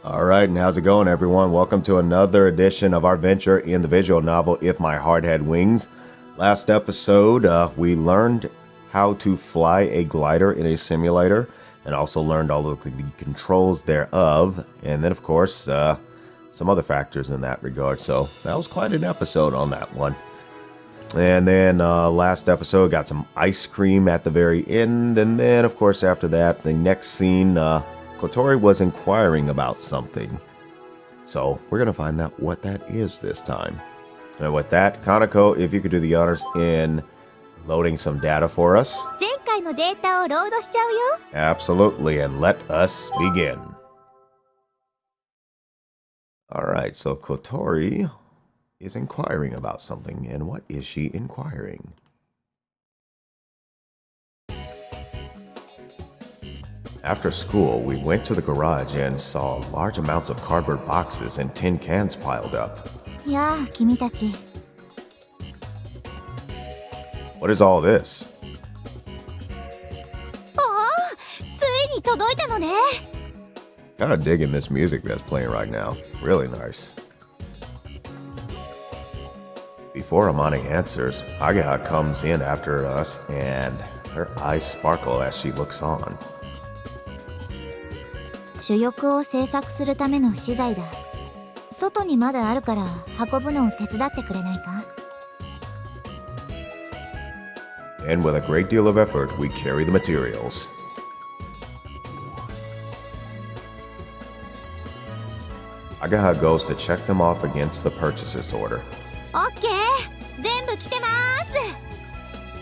All right, and how's it going, everyone? Welcome to another edition of our venture in the visual novel, If My Heart Had Wings. Last episode, we learned how to fly a glider in a simulator and also learned all of the controls thereof. And then, of course, some other factors in that regard. So that was quite an episode on that one. And then last episode, got some ice cream at the very end. And then, of course, after that, the next scene... Kotori was inquiring about something. So we're going to find out what that is this time. And with that, Kanako, if you could do the honors in loading some data for us. 前回のデータをロードしちゃうよ。 Absolutely, and let us begin. Alright, so Kotori is inquiring about something. And what is she inquiring? After school, we went to the garage and saw large amounts of cardboard boxes and tin cans piled up. いやあ、君たち。 What is all this? おお、ついに届いたのね。 Kinda digging this music that's playing right now. Really nice. Before Amane answers, Ageha comes in after us and her eyes sparkle as she looks on. 主翼を製作するための資材だ。外にまだあるから運ぶのを手伝ってくれないか？ And with a great deal of effort, we carry the materials. Ageha goes to check them off against the purchaser's order. オッケー、全部来てま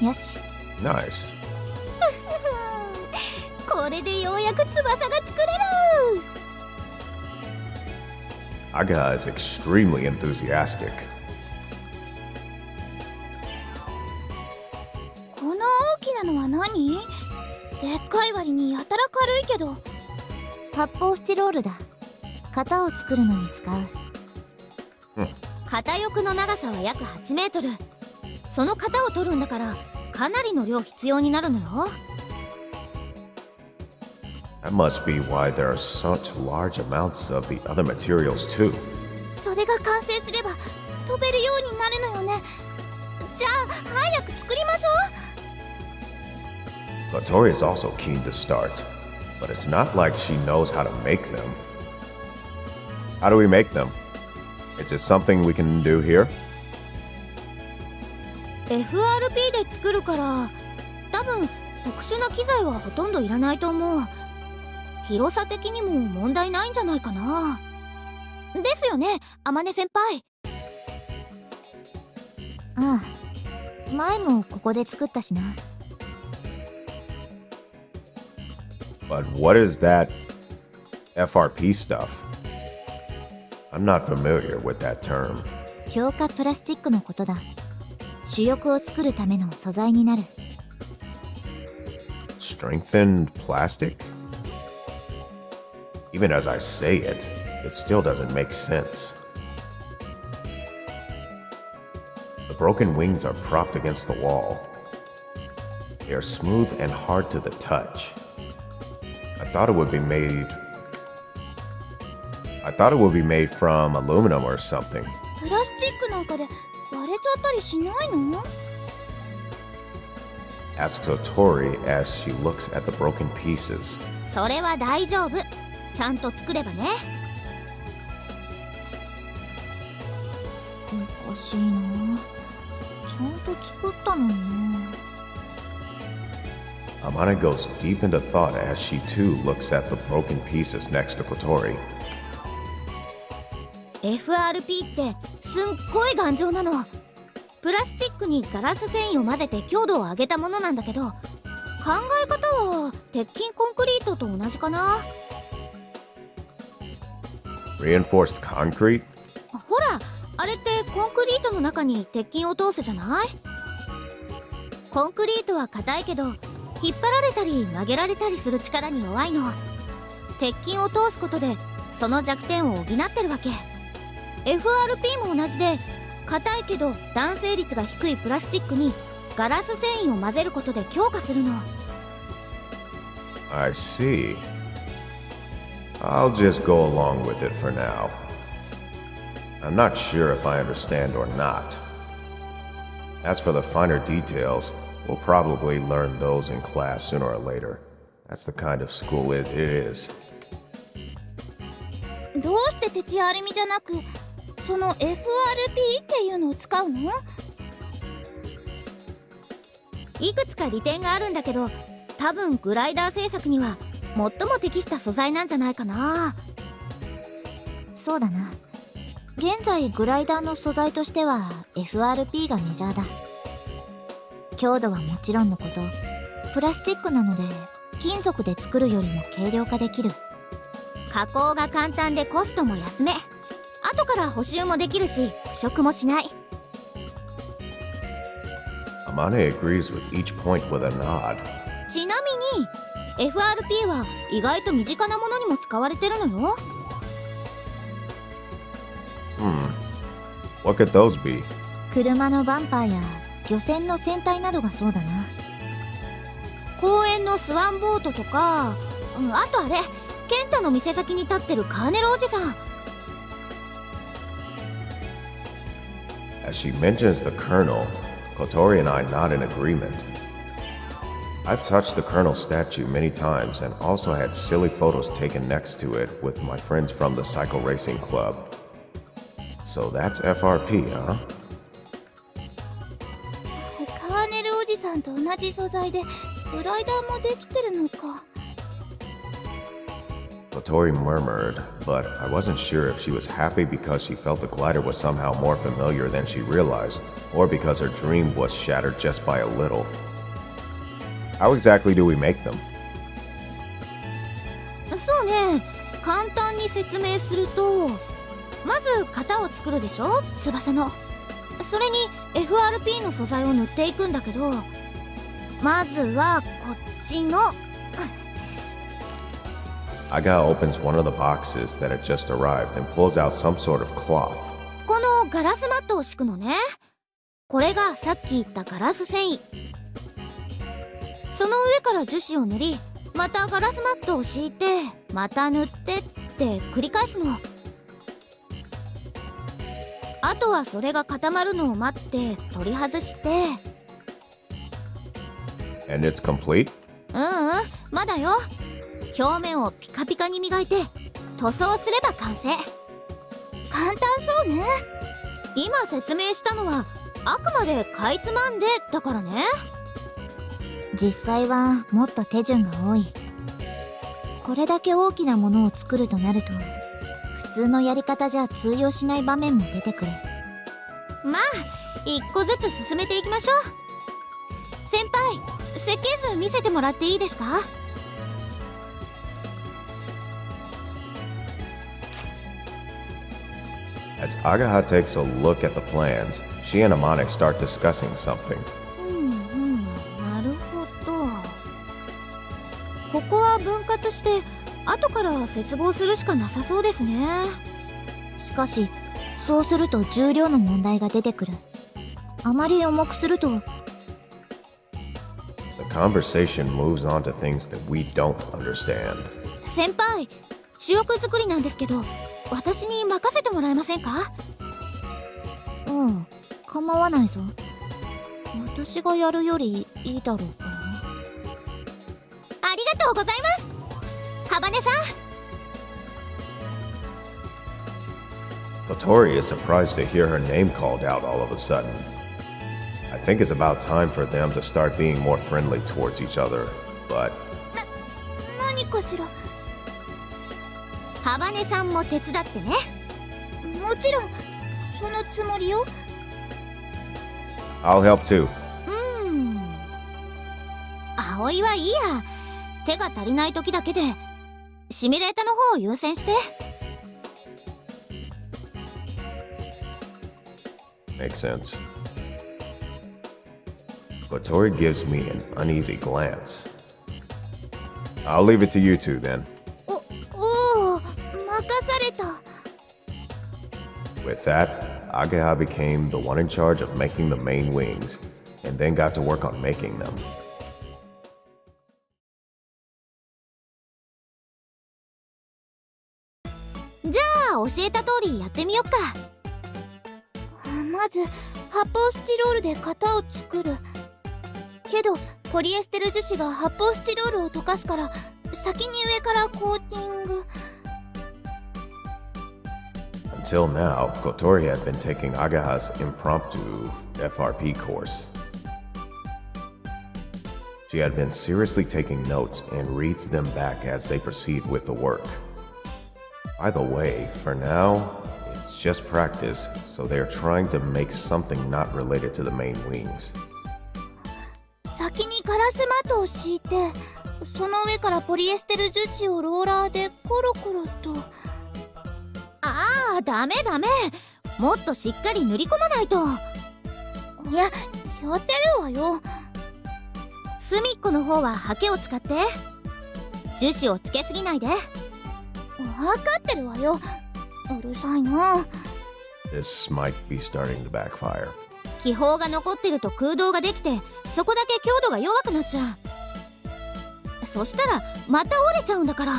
ーす。よし。Nice. これでようやく翼が作れる。 Ageha is extremely enthusiastic. この大きなのは何？でっかい割にやたら軽いけど。発泡スチロールだ。型を作るのに使う。型翼の長さは約8メートル。その型を取るんだからかなりの量必要になるのよ。 That must be why there are such large amounts of the other materials too. それが完成すれば飛べるようになるのよね。じゃあ早く作りましょう。 Kotori is also keen to start, but it's not like she knows how to make them. How do we make them? Is it something we can do here? FRP で作るから多分特殊な機材はほとんどいらないと思う。 広さ的にも問題ないんじゃないかな。ですよね、天音先輩。ああ、前もここで作ったしな。 But what is that FRP stuff? I'm not familiar with that term. 強化プラスチックのことだ。主翼を作るための素材になる。 Strengthened plastic? Even as I say it, it still doesn't make sense. The broken wings are propped against the wall. They are smooth and hard to the touch. I thought it would be made from aluminum or something. プラスチックなんかで割れちゃったりしないの？ Asks Kotori as she looks at the broken pieces. それは大丈夫。 ちゃんと作ればね。おかしいな。ちゃんと作ったのにな。 Amane goes deep into thought as she too looks at the broken pieces next to Kotori. FRP ってすんごい頑丈なの。プラスチックにガラス繊維を混ぜて強度を上げたものなんだけど、考え方は鉄筋コンクリートと同じかな。 Reinforced concrete? ほら、あれってコンクリートの中に鉄筋を通すじゃない？コンクリートは硬いけど引っ張られたり曲げられたりする力に弱いの。鉄筋を通すことでその弱点を補ってるわけ。 FRP も同じで硬いけど弾性率が低いプラスチックにガラス繊維を混ぜることで強化するの。 I see. I'll just go along with it for now. I'm not sure if I understand or not. As for the finer details, we'll probably learn those in class sooner or later. That's the kind of school it is. どうして徹夜アルミじゃなくその FRP っていうのを使うの？いくつか利点があるんだけど、多分グライダー製作には最も適した素材なんじゃないかな。そうだな。現在グライダーの素材としては FRP がメジャーだ。強度はもちろんのこと、プラスチックなので金属で作るよりも軽量化できる。加工が簡単でコストも安め。後から補修もできるし腐食もしない。Amane agrees with each point with a nod. ちなみに FRP は意外と身近なものにも使われてるのよ。What could those be? 車のバンパーや漁船の船体などがそうだな。公園のスワンボートとか、あとあれケンタの店先に立ってるカーネルおじさん。 As she mentions the Colonel, Kotori and I nod in agreement. I've touched the Colonel's statue many times and also had silly photos taken next to it with my friends from the Cycle Racing Club. So that's FRP, huh? カーネルおじさんと同じ素材でグライダーもできてるのか。 Kotori murmured, but I wasn't sure if she was happy because she felt the glider was somehow more familiar than she realized, or because her dream was shattered just by a little. How exactly do we make them? そうね、簡単に説明すると、まず型を作るでしょ、翼の。それに FRP の素材を塗っていくんだけど、まずはこっちの。Aga opens one of the boxes that had just arrived and pulls out some sort of cloth. このガラスマットを敷くのね。これがさっき言ったガラス繊維。その上から樹脂を塗り、またガラスマットを敷いて、また塗ってって繰り返すの。あとはそれが固まるのを待って取り外して。 And it's complete? まだよ。表面をピカピカに磨いて塗装すれば完成。簡単そうね。今説明したのはあくまでかいつまんでだからね。実際はもっと手順が多い。これだけ大きなものを作るとなると普通のやり方じゃ通用しない場面も出てくる。まあ一個ずつ進めていきましょう。先輩、設計図見せてもらっていいですか？ As Agaha takes a look at the plans, she and Amane start discussing something. なるほど。ここは分割して後から接合するしかなさそうですね。しかしそうすると重量の問題が出てくる。あまり重くすると。 The conversation moves on to things that we don't understand. 先輩、主翼作りなんですけど私に任せてもらえませんか？構わないぞ。私がやるよりいいだろうか。ありがとうございます、ハバネさん。 Kotori is surprised to hear her name called out all of a sudden. I think it's about time for them to start being more friendly towards each other, but... 何かしら。ハバネさんも手伝ってね。もちろんそのつもりよ。 I'll help too. 葵はいいや。手が足りない時だけでシミュレータの方を優先して。 Makes sense. Kotori gives me an uneasy glance. I'll leave it to you two then. おお、任された。 With that, Agaha became the one in charge of making the main wings, and then got to work on making them. ゃあ教えた通りやってみよっか。まず発泡スチロールで型を作るけど、ポリエステル樹脂が発泡スチロールを溶かすから先に上からコーティング。 Until now, Kotori had been taking Agaha's impromptu FRP course. She had been seriously taking notes and reads them back as they proceed with the work. By the way, for now, it's just practice, so they are trying to make something not related to the main wings. 先にガラスマットを敷いて、その上からポリエステル樹脂をローラーでコロコロと。ああ、ダメダメ、もっとしっかり塗り込まないと。いや、やってるわよ。隅っこの方はハケを使って。樹脂をつけすぎないで。分かってるわよ、うるさいな。 This might be starting to backfire. 気泡が残ってると空洞ができて、そこだけ強度が弱くなっちゃう。そしたらまた折れちゃうんだから。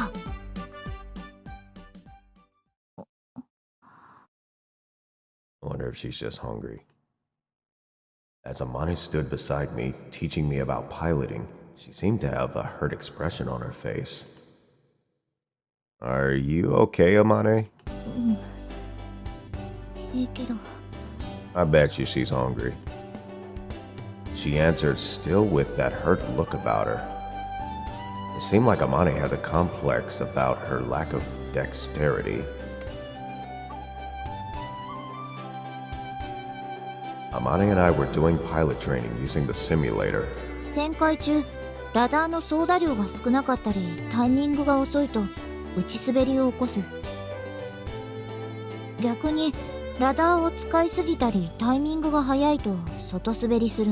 I wonder if she's just hungry. As Amane stood beside me, teaching me about piloting, she seemed to have a hurt expression on her face. Are you okay, Amane? いいけど。 I bet you she's hungry. She answered, still with that hurt look about her. It seemed like Amane has a complex about her lack of dexterity. Amane and I were doing pilot training using the simulator. 旋回中、ラダーの操舵量が少なかったり、タイミングが遅いと打ち滑りを起こす。逆にラダーを使いすぎたり、タイミングが早いと外滑りする。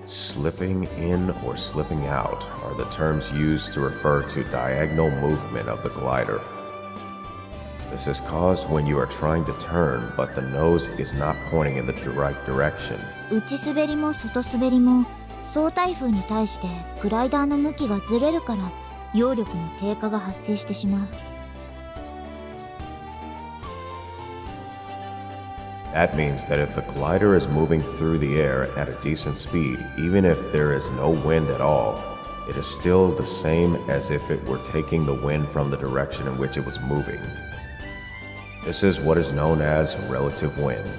Slipping in or slipping out are the terms used to refer to diagonal movement of the glider. This is caused when you are trying to turn, but the nose is not pointing in the right direction. 打ち滑りも外滑りも、総台風に対してグライダーの向きがずれるから、揚力の低下が発生してしまう。That means that if the glider is moving through the air at a decent speed, even if there is no wind at all, it is still the same as if it were taking the wind from the direction in which it was moving. This is what is known as relative wind.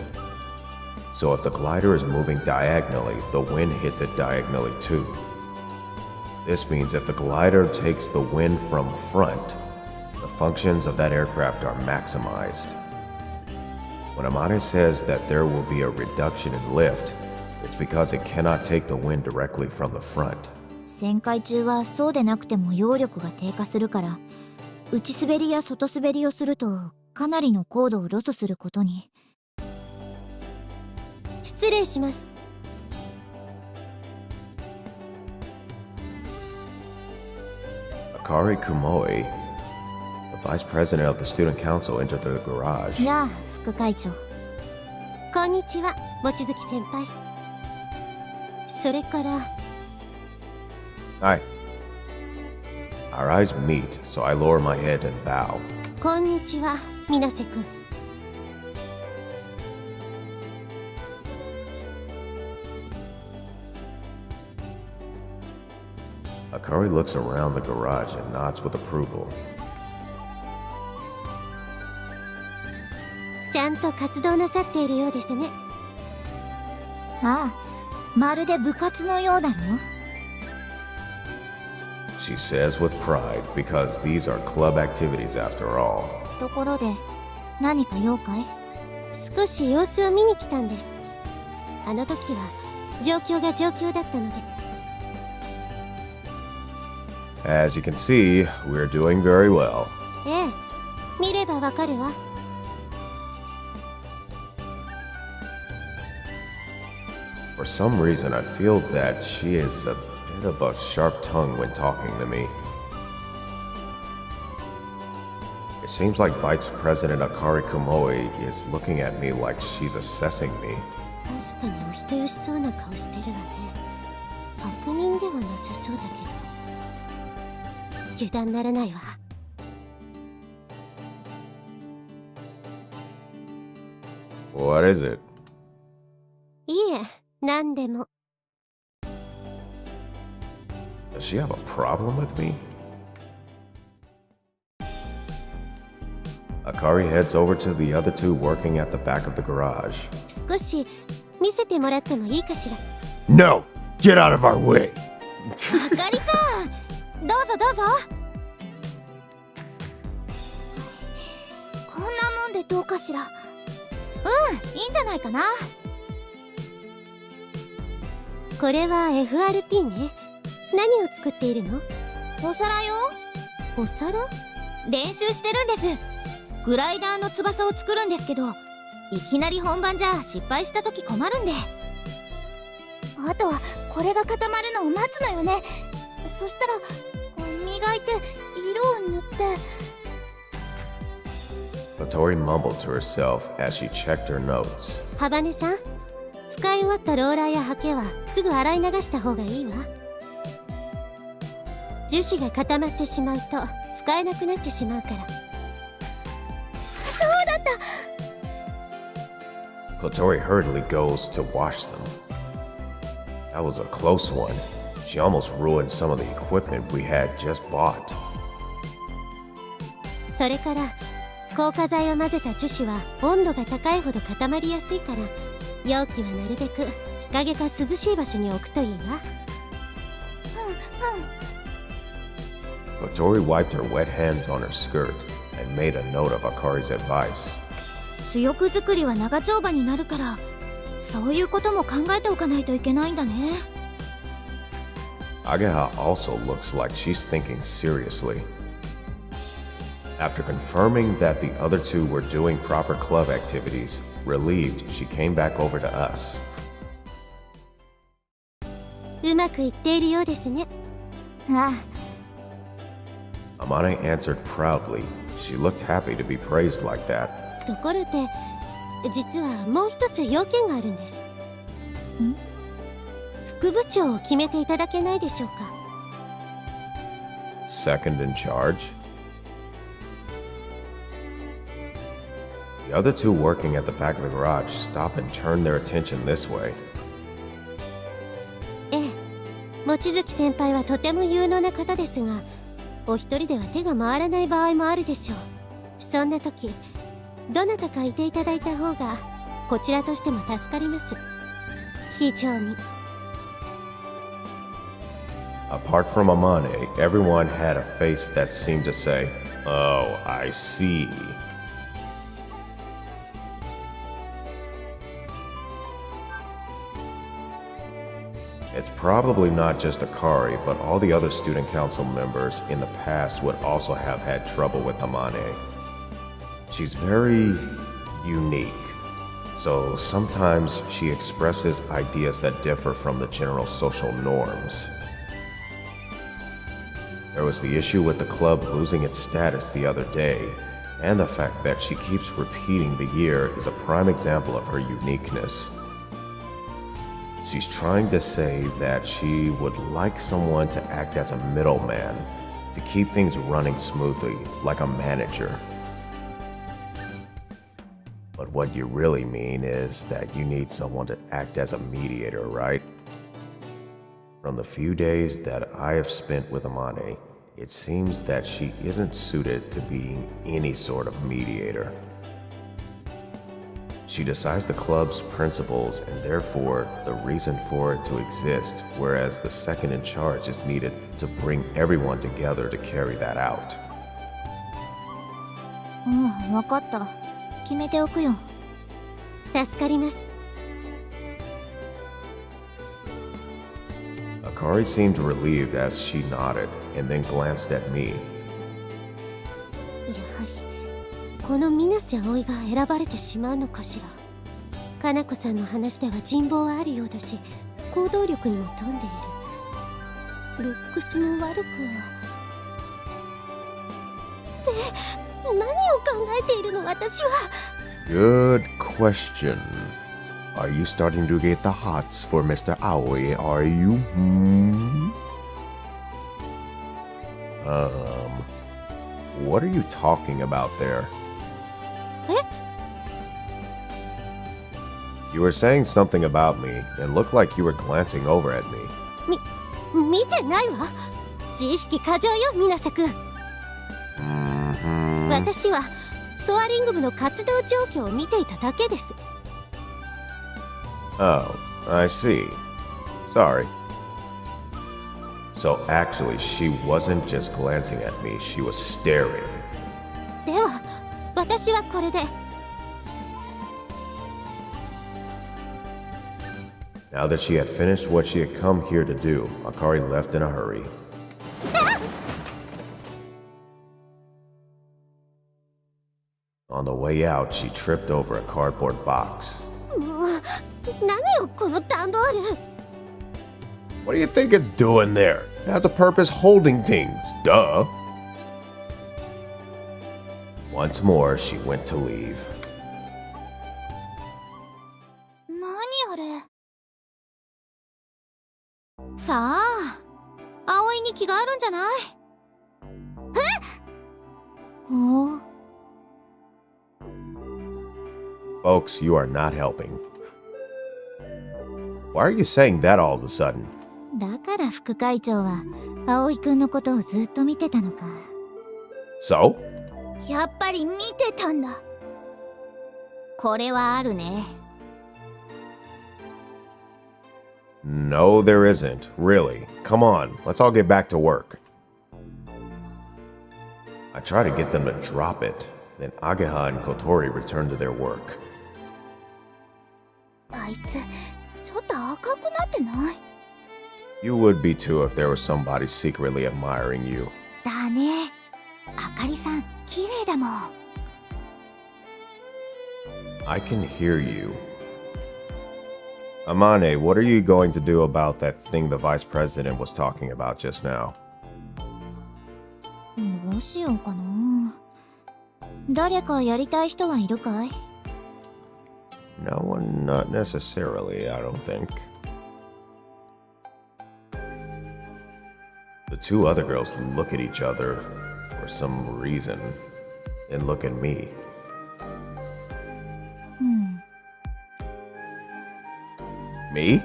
So if the glider is moving diagonally, the wind hits it diagonally too. This means if the glider takes the wind from front, the functions of that aircraft are maximized. When Amane says that there will be a reduction in lift, it's because it cannot take the wind directly from the front. 旋回中はそうでなくても揚力が低下するから、打ち滑りや外滑りをするとかなりの高度をロスすることに。失礼します。Akari Kumoi, the vice president of the student council, entered the garage. やあ、副会長。こんにちは、望月先輩。それから。Hi. Our eyes meet, so I lower my head and bow. こんにちは、水瀬君。Akari looks around the garage and nods with approval. ちゃんと活動なさっているようですね。ああ、まるで部活のようだろ。She says with pride because these are club activities after all. ところで、何か用かい？少し様子を見に来たんです。あの時は状況が状況だったので。As you can see, we're doing very well. ええ、見ればわかるわ。For some reason, I feel that she is a bit of a sharp tongue when talking to me. It seems like Vice President Akari Kumoi is looking at me like she's assessing me. 確かにお人よしそうな顔してるわね。悪人ではなさそうだけど。油断ならないわ。What is it? いえ、何でも。Does she have a problem with me? Akari heads over to the other two working at the back of the garage. 少し見せてもらってもいいかしら。No! Get out of our way! あかりさん、どうぞどうぞ。こんなもんでどうかしら。いいんじゃないかな。これは FRP ね。何を作っているの？お皿よ。お皿？練習してるんです。グライダーの翼を作るんですけど、いきなり本番じゃ失敗した時困るんで。あとはこれが固まるのを待つのよね。そしたら磨いて色を塗って。Matori mumbled to herself as she checked her notes. ハバネさん、使い終わったローラーやハケはすぐ洗い流した方がいいわ。樹脂が固まってしまうと使えなくなってしまうから。そうだった。 Kotori hurriedly goes to wash them. That was a close one. She almost ruined some of the equipment we had just bought. それから硬化剤を混ぜた樹脂は温度が高いほど固まりやすいから、容器はなるべく日陰か涼しい場所に置くといいわ。Kotori wiped her wet hands on her skirt and made a note of Akari's advice. 主翼作りは長丁場になるから、そういうことも考えておかないといけないんだね。Ageha also looks like she's thinking seriously. After confirming that the other two were doing proper club activities, relieved, she came back over to us. うまくいっているようですね。ああ。Amane answered proudly. She looked happy to be praised like that. ところで、実はもう一つ要件があるんです。副部長を決めていただけないでしょうか。Second in charge? The other two working at the back of the garage stop and turn their attention this way. ええ、望月先輩はとても有能な方ですが、お一人では手が回らない場合もあるでしょう。そんな時、どなたかいていただいた方がこちらとしても助かります。非常に。Apart from Amane, everyone had a face that seemed to say, "Oh, I see." It's probably not just Akari, but all the other student council members in the past would also have had trouble with Amane. She's very unique, so sometimes she expresses ideas that differ from the general social norms. There was the issue with the club losing its status the other day, and the fact that she keeps repeating the year is a prime example of her uniqueness. She's trying to say that she would like someone to act as a middleman, to keep things running smoothly, like a manager. But what you really mean is that you need someone to act as a mediator, right? From the few days that I have spent with Amane, it seems that she isn't suited to being any sort of mediator. She decides the club's principles and therefore the reason for it to exist, whereas the second in charge is needed to bring everyone together to carry that out. わかった。決めておくよ。助かります。Akari seemed relieved as she nodded and then glanced at me. やはりこの水瀬葵が選ばれてしまうのかしら。かなこさんの話では人望はあるようだし、行動力にも富んでいる。ルックスも悪くは。って何を考えているの私は。 Good question. Are you starting to get the hots for Mr. Aoi, are you? What are you talking about there? え？ You were saying something about me and looked like you were glancing over at me. 見てないわ。自意識過剰よ、水瀬くん。私はソアリング部の活動状況を見ていただけです。Oh, I see. Sorry. So actually, she wasn't just glancing at me, she was staring. では、私はこれで。Now that she had finished what she had come here to do, Akari left in a hurry. On the way out, she tripped over a cardboard box. もう、何よこの段ボール。What do you think it's doing there? It has a purpose holding things, duh. Once more, she went to leave. 何あれ。さあ、葵に気があるんじゃない？え？お。Folks, you are not helping. Why are you saying that all of a sudden? だから副会長は葵くんのことをずっと見てたのか。So? やっぱり見てたんだ。これはあるね。No, there isn't. Really. Come on, let's all get back to work. I try to get them to drop it. Then Ageha and Kotori return to their work. あいつ、ちょっと赤くなってない？ You would be too if there was somebody secretly admiring you. だね。あかりさん、綺麗だもん。I can hear you. Amane, what are you going to do about that thing the vice president was talking about just now? どうしようかな。誰かやりたい人はいるかい？ No one, not necessarily, I don't think. The two other girls look at each other for some reason, then look at me. Me?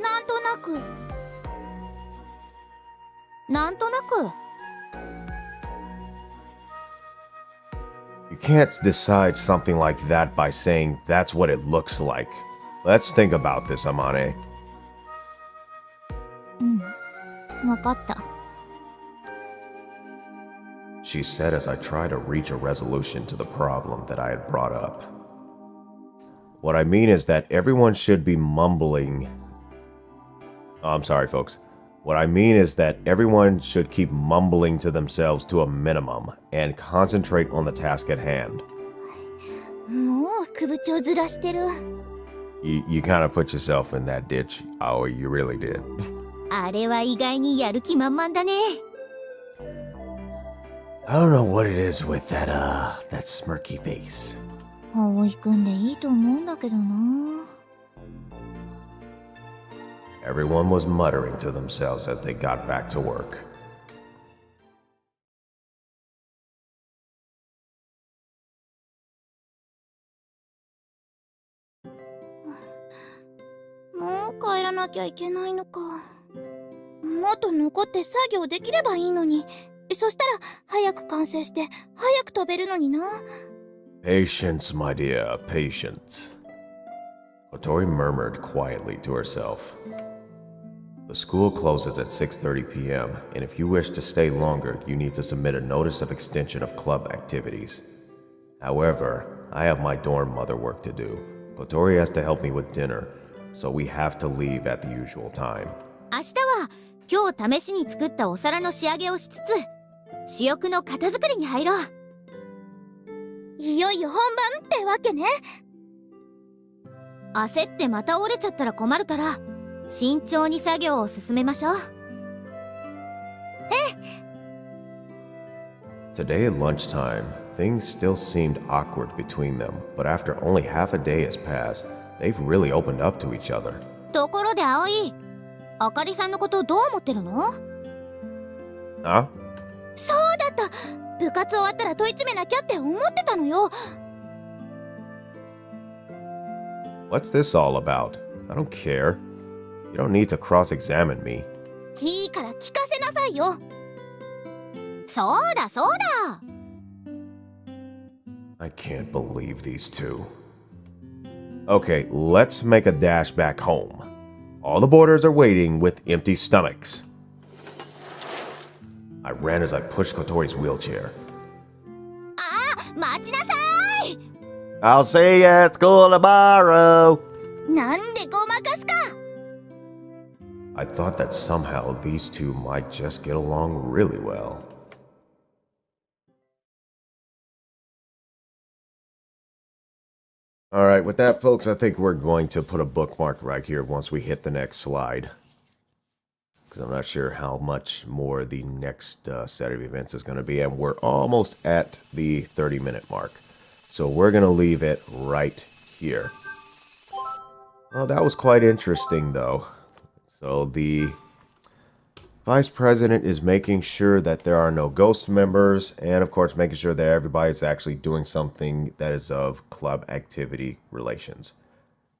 なんとなく。なんとなく。You can't decide something like that by saying that's what it looks like. Let's think about this, Amane. わかった。She said as I tried to reach a resolution to the problem that I had brought up. What I mean is that everyone should be mumbling. Oh, I'm sorry, folks. What I mean is that everyone should keep mumbling to themselves to a minimum and concentrate on the task at hand. もうくぶちをずらしてる。You kind of put yourself in that ditch. Oh, you really did. あれは意外にやる気満々だね。I don't know what it is with that smirky face. 葵くんでいいと思うんだけどな。Everyone was muttering to themselves as they got back to work. もう帰らなきゃいけないのか。もっと残って作業できればいいのに。そしたら早く完成して早く飛べるのにな。Patience, my dear, patience. Kotori murmured quietly to herself. The school closes at 6:30 p.m., and if you wish to stay longer, you need to submit a notice of extension of club activities. However, I have my dorm mother work to do. Kotori has to help me with dinner, so we have to leave at the usual time. 明日は今日試しに作ったお皿の仕上げをしつつ、主翼の型作りに入ろう。いよいよ本番ってわけね。焦ってまた折れちゃったら困るから、慎重に作業を進めましょう。Today at lunchtime, things still seemed awkward between them, but after only half a day has passed, they've really opened up to each other. ところで葵、あかりさんのことどう思ってるの？Huh? そうだった。部活終わったら問い詰めなきゃって思ってたのよ。What's this all about? I don't care. You don't need to cross-examine me. いいから聞かせなさいよ。そうだそうだ。 I can't believe these two. Okay, let's make a dash back home. All the boarders are waiting with empty stomachs. I ran as I pushed Kotori's wheelchair. 待ちなさい。 I'll see you at school tomorrow. なんでごまかすか。 I thought that somehow these two might just get along really well. All right, with that, folks, I think we're going to put a bookmark right here once we hit the next slide. Because I'm not sure how much more the next set of events is going to be. And we're almost at the 30-minute mark. So we're going to leave it right here. Well, that was quite interesting, though. So the Vice President is making sure that there are no ghost members, and of course making sure that everybody's actually doing something that is of club activity relations,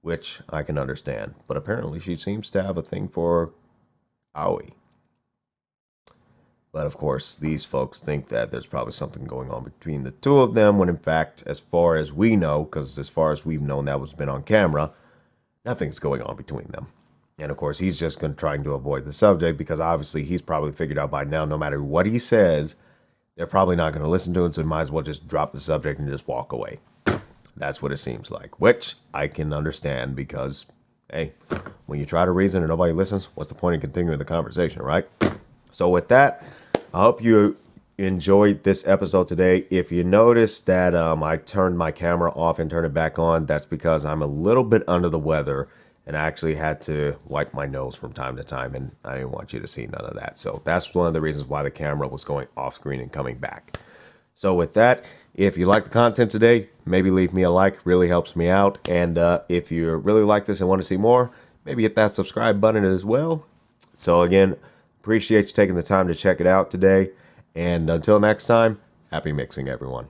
which I can understand. But apparently she seems to have a thing for Aoi. But of course these folks think that there's probably something going on between the two of them, when in fact, as far as we know, because as far as we've known that was been on camera, nothing's going on between them. And of course, he's just trying to avoid the subject because obviously he's probably figured out by now, no matter what he says, they're probably not going to listen to it. So he might as well just drop the subject and just walk away. That's what it seems like, which I can understand because, hey, when you try to reason and nobody listens, what's the point in continuing the conversation, right? So with that, I hope you enjoyed this episode today. If you noticed that I turned my camera off and turned it back on, that's because I'm a little bit under the weather. And I actually had to wipe my nose from time to time, and I didn't want you to see none of that. So that's one of the reasons why the camera was going off screen and coming back. So with that, if you like the content today, maybe leave me a like, really helps me out. And if you really like this and want to see more, maybe hit that subscribe button as well. So again, appreciate you taking the time to check it out today. And until next time, happy mixing, everyone.